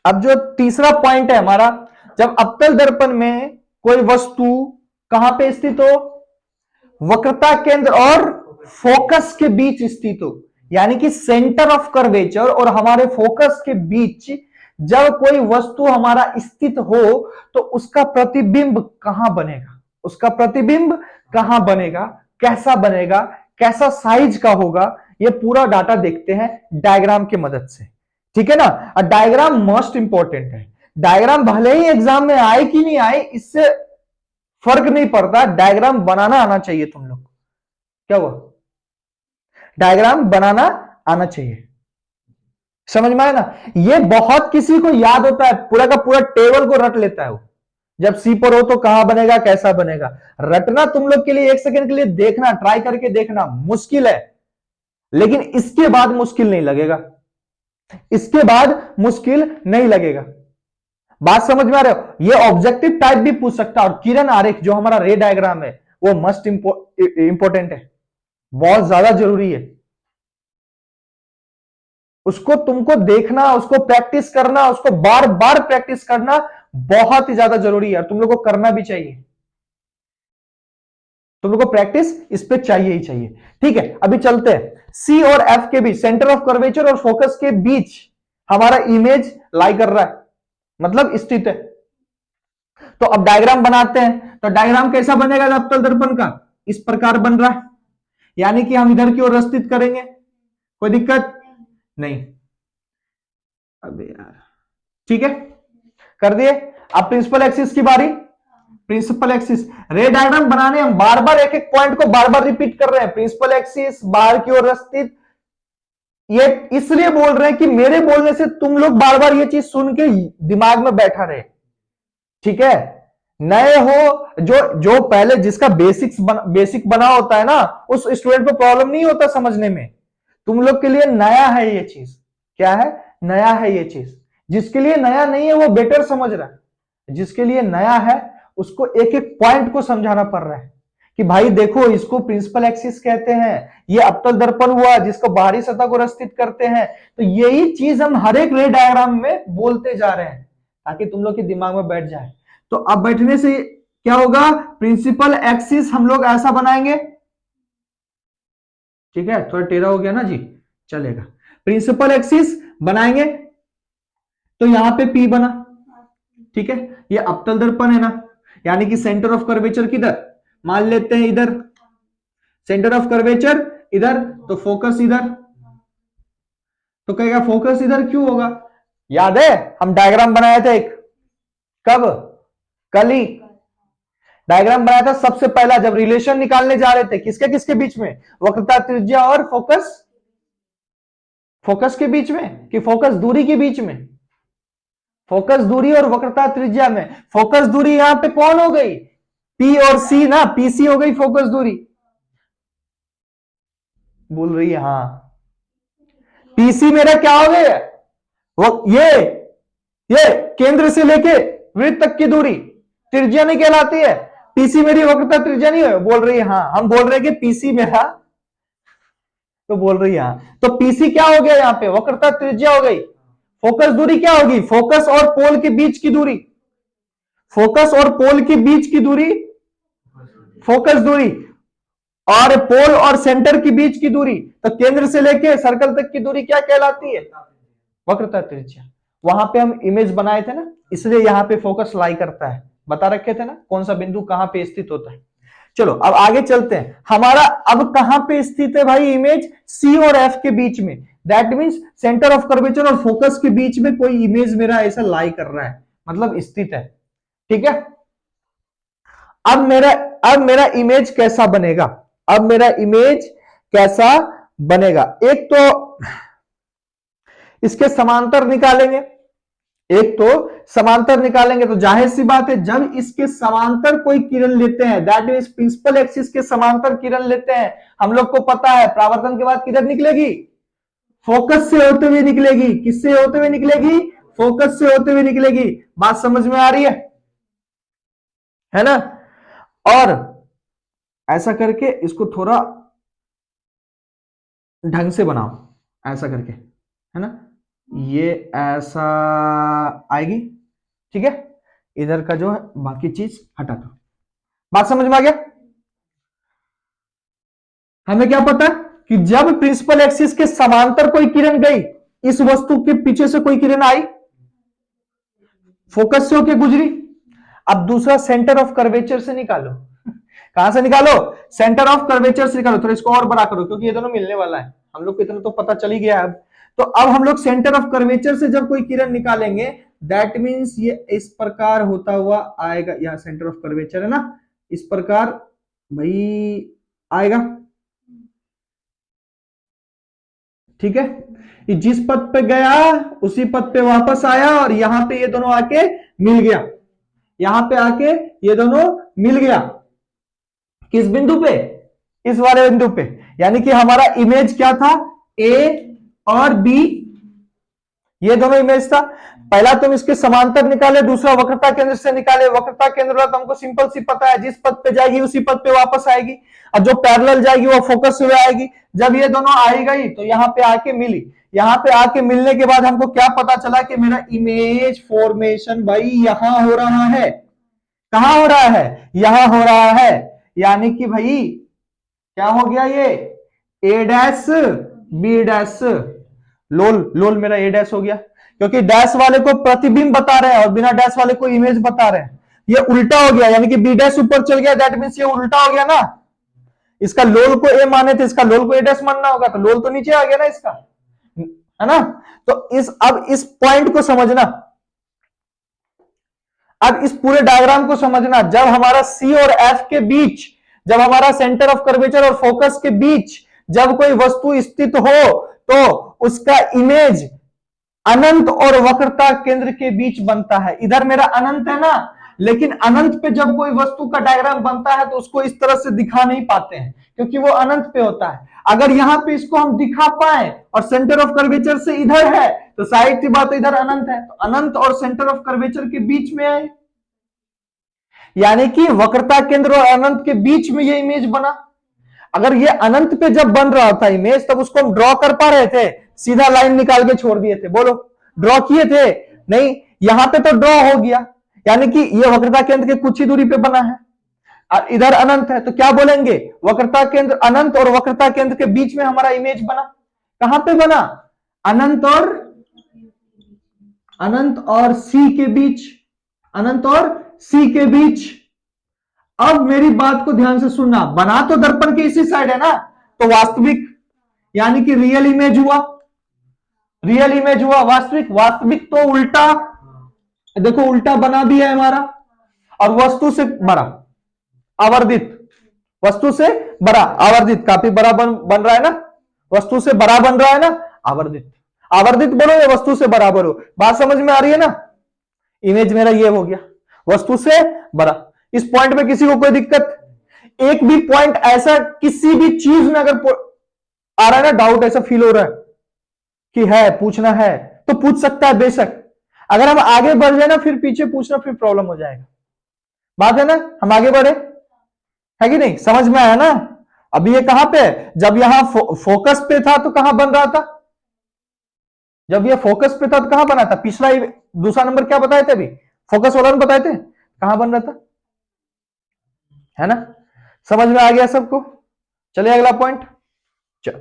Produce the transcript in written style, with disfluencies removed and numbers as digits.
अब जो तीसरा पॉइंट है हमारा, जब अवतल दर्पण में कोई वस्तु कहां पे स्थित हो, वक्रता केंद्र और फोकस के बीच स्थित हो, यानी कि सेंटर ऑफ कर्वेचर और हमारे फोकस के बीच जब कोई वस्तु हमारा स्थित हो तो उसका प्रतिबिंब कहां बनेगा, उसका प्रतिबिंब कहां बनेगा, कैसा बनेगा, कैसा साइज का होगा, ये पूरा डाटा देखते हैं डायग्राम की मदद से। ठीक है ना। और डायग्राम मोस्ट इंपॉर्टेंट है। डायग्राम भले ही एग्जाम में आए कि नहीं आए, इससे फर्क नहीं पड़ता, डायग्राम बनाना आना चाहिए तुम लोग। क्या हुआ, डायग्राम बनाना आना चाहिए। समझ में आया ना। ये बहुत किसी को याद होता है, पूरा का पूरा टेबल को रट लेता है वो, जब सी पर हो तो कहां बनेगा, कैसा बनेगा। रटना तुम लोग के लिए एक सेकंड के लिए देखना, ट्राई करके देखना, मुश्किल है, लेकिन इसके बाद मुश्किल नहीं लगेगा, इसके बाद मुश्किल नहीं लगेगा। बात समझ में आ रहे हो। ये ऑब्जेक्टिव टाइप भी पूछ सकता है। और किरण आरेख जो हमारा रे डायग्राम है वो मस्ट इंपॉर्टेंट है, बहुत ज्यादा जरूरी है। उसको तुमको देखना, उसको प्रैक्टिस करना, उसको बार बार प्रैक्टिस करना बहुत ही ज्यादा जरूरी है, तुम लोग को करना भी चाहिए। तुम लोग को प्रैक्टिस इस पे चाहिए ही चाहिए। ठीक है, अभी चलते हैं। सी और एफ के बीच, सेंटर ऑफ कर्वेचर और फोकस के बीच हमारा इमेज लाई कर रहा है, मतलब स्थित है। तो अब डायग्राम बनाते हैं। तो डायग्राम कैसा बनेगा अवतल दर्पण का, इस प्रकार बन रहा है, यानी कि हम इधर की ओर स्थित करेंगे, कोई दिक्कत नहीं। अबे यार, ठीक है, कर दिए। अब प्रिंसिपल एक्सिस की बारी। प्रिंसिपल एक्सिस रे डायग्राम बनाने, हम बार बार एक एक पॉइंट को बार बार रिपीट कर रहे हैं। प्रिंसिपल एक्सिस बाहर की ओर स्थित, ये इसलिए बोल रहे हैं कि मेरे बोलने से तुम लोग बार बार ये चीज सुन के दिमाग में बैठा रहे। ठीक है, नए हो, जो जो पहले जिसका बेसिक बना होता है ना, उस स्टूडेंट को प्रॉब्लम नहीं होता समझने में। तुम लोग के लिए नया है ये चीज। क्या है, नया है ये चीज। जिसके लिए नया नहीं है वो बेटर समझ रहा है, जिसके लिए नया है उसको एक एक पॉइंट को समझाना पड़ रहा है कि भाई देखो, इसको प्रिंसिपल एक्सिस कहते हैं, ये अवतल दर्पण हुआ जिसको बाहरी सतह को स्थित करते हैं। तो यही चीज हम हर एक रे डायग्राम में बोलते जा रहे हैं ताकि तुम लोग के दिमाग में बैठ जाए। तो अब बैठने से क्या होगा, प्रिंसिपल एक्सिस हम लोग ऐसा बनाएंगे। ठीक है, थोड़ा टेढ़ा हो गया ना जी, चलेगा। प्रिंसिपल एक्सिस बनाएंगे तो यहां पे P बना। ठीक है, ये अवतल दर्पण है ना, यानी कि सेंटर ऑफ कर्वेचर किधर मान लेते हैं, इधर सेंटर ऑफ कर्वेचर इधर, तो फोकस इधर। तो कहेगा फोकस इधर क्यों होगा, याद है हम डायग्राम बनाया था एक, कब, कल ही डायग्राम बनाया था सबसे पहला, जब रिलेशन निकालने जा रहे थे किसके किसके बीच में, वक्रता त्रिज्या और फोकस, फोकस के बीच में कि फोकस दूरी के बीच में, फोकस दूरी और वक्रता त्रिज्या में। फोकस दूरी यहां पे कौन हो गई, पी और सी ना, पीसी हो गई फोकस दूरी। बोल रही है हाँ, पीसी मेरा क्या हो गया, वो ये केंद्र से लेके वृत्त तक की दूरी त्रिज्या नहीं कहलाती है, पीसी मेरी वक्रता त्रिज्या नहीं है। बोल रही है हाँ, हम बोल रहे हैं कि पीसी मेरा, तो बोल रही है हाँ, तो पीसी क्या हो गया यहाँ पे, वक्रता त्रिज्या हो गई। फोकस दूरी क्या होगी, फोकस और पोल के बीच की दूरी, फोकस और पोल के बीच की दूरी फोकस दूरी, और पोल और सेंटर के बीच की दूरी, तो केंद्र से लेके सर्कल तक की दूरी क्या कहलाती है, वक्रता त्रिज्या। वहां पे हम इमेज बनाए थे ना, इसलिए यहां पे फोकस लाई करता है, बता रखे थे ना कौन सा बिंदु कहां पे स्थित होता है। चलो अब आगे चलते हैं। हमारा अब कहां पे स्थित है भाई इमेज, सी और एफ के बीच में, that means centre of curvature और फोकस के बीच में कोई इमेज मेरा ऐसा लाई कर रहा है, मतलब स्थित है। ठीक है, अब मेरा इमेज कैसा बनेगा, अब मेरा इमेज कैसा बनेगा, एक तो इसके समांतर निकालेंगे, एक तो समांतर निकालेंगे, तो जाहिर सी बात है जब इसके समांतर कोई किरण लेते हैं, दैट मींस प्रिंसिपल एक्सिस के समांतर किरण लेते हैं, हम लोग को पता है परावर्तन के बाद किधर निकलेगी, फोकस से होते हुए निकलेगी, किससे होते हुए निकलेगी, फोकस से होते हुए निकलेगी। बात समझ में आ रही है ना। और ऐसा करके इसको थोड़ा ढंग से बनाओ, ऐसा करके, है ना, ये ऐसा आएगी, ठीक है। इधर का जो है बाकी चीज हटा दो। बात समझ में आ गया? हमें क्या पता कि जब प्रिंसिपल एक्सिस के समांतर कोई किरण गई, इस वस्तु के पीछे से कोई किरण आई, फोकस से होके गुजरी। अब दूसरा सेंटर ऑफ कर्वेचर से निकालो। कहां से निकालो? सेंटर ऑफ कर्वेचर से निकालो। थोड़ा इसको और बड़ा करो क्योंकि ये दोनों मिलने वाला है। हम लोग को इतना तो पता चल ही गया है अब। तो अब हम लोग सेंटर ऑफ कर्वेचर से जब कोई किरण निकालेंगे, दैट मींस ये इस प्रकार होता हुआ आएगा। यहां सेंटर ऑफ कर्वेचर है ना, इस प्रकार भाई आएगा, ठीक है। ये जिस पथ पे गया उसी पथ पे वापस आया और यहां पे ये दोनों आके मिल गया। यहां पे आके ये दोनों मिल गया। किस बिंदु पे? इस वाले बिंदु पे। यानी कि हमारा इमेज क्या था? ए और बी, ये दोनों इमेज था। पहला तुम इसके समांतर निकाले, दूसरा वक्रता केंद्र से निकाले। वक्रता केंद्र वाला तुमको सिंपल सी पता है, जिस पथ पे जाएगी उसी पथ पे वापस आएगी, और जो पैरेलल जाएगी वो फोकस हुए आएगी। जब ये दोनों आई गई तो यहां पे आके मिली। यहां पे आके मिलने के बाद हमको क्या पता चला कि मेरा इमेज फॉर्मेशन भाई यहां हो रहा है। कहां हो रहा है? यहां हो रहा है। यानी कि भाई क्या हो गया? ये ए डैश बी डैश, लोल लोल मेरा ए डैश हो गया, क्योंकि डैश वाले को प्रतिबिंब बता रहे हैं और बिना डैश वाले को इमेज बता रहे हैं। ये उल्टा हो गया, यानी कि बी डैश ऊपर चल गया, दैट मींस ये उल्टा हो गया ना। इसका लोल को ए माने थे, इसका लोल को ए डैश मानना होगा, तो लोल तो नीचे आ गया ना इसका, है ना। तो अब इस पॉइंट को समझना, अब इस पूरे डायग्राम को समझना। जब हमारा सी और एफ के बीच, जब हमारा सेंटर ऑफ कर्वेचर और फोकस के बीच जब कोई वस्तु स्थित हो, तो उसका इमेज अनंत और वक्रता केंद्र के बीच बनता है। इधर मेरा अनंत है ना, लेकिन अनंत पे जब कोई वस्तु का डायग्राम बनता है तो उसको इस तरह से दिखा नहीं पाते हैं, क्योंकि वो अनंत पे होता है। अगर यहां पे इसको हम दिखा पाए और सेंटर ऑफ कर्वेचर से इधर है, तो साइड की बात इधर अनंत है, तो अनंत और सेंटर ऑफ कर्वेचर के बीच में है, यानी कि वक्रता केंद्र और अनंत के बीच में ये इमेज बना। अगर ये अनंत पे जब बन रहा था इमेज, तब उसको हम ड्रॉ कर पा रहे थे? सीधा लाइन निकाल के छोड़ दिए थे? बोलो, ड्रॉ किए थे? नहीं। यहां पे तो ड्रॉ हो गया, यानी कि ये वक्रता केंद्र के कुछ ही दूरी पे बना है और इधर अनंत है, तो क्या बोलेंगे? वक्रता केंद्र अनंत और वक्रता केंद्र के बीच में हमारा इमेज बना। कहां पे बना? अनंत और सी के बीच, अनंत और सी के बीच। अब मेरी बात को ध्यान से सुनना, बना तो दर्पण के इसी साइड है ना, तो वास्तविक यानी कि रियल इमेज हुआ, रियल इमेज हुआ। वास्तविक, वास्तविक तो उल्टा, देखो उल्टा बना भी है हमारा, और वस्तु से बड़ा आवर्धित, वस्तु से बड़ा आवर्धित, काफी बड़ा बन रहा है ना, वस्तु से बड़ा बन रहा है ना, आवर्धित। आवर्धित बोलो या वस्तु से बराबर हो, बात समझ में आ रही है ना। इमेज मेरा ये हो गया, वस्तु से बड़ा। इस पॉइंट में किसी को कोई दिक्कत? एक भी पॉइंट ऐसा किसी भी चीज में अगर आ रहा है ना, डाउट ऐसा फील हो रहा है कि है, पूछना है तो पूछ सकता है बेशक। अगर हम आगे बढ़ जाए ना फिर पीछे पूछना, फिर प्रॉब्लम हो जाएगा। बात है ना, हम आगे बढ़े, है कि नहीं? समझ में आया ना? अभी ये कहां पे है? जब यहां फोकस पे था तो कहां बन रहा था? जब ये फोकस पे था तो कहां बना था? पिछला दूसरा नंबर क्या बताए थे? अभी फोकस वाला में बताए थे कहां बन रहा था, है ना। समझ में आ गया सबको? चलिए अगला पॉइंट, चलो।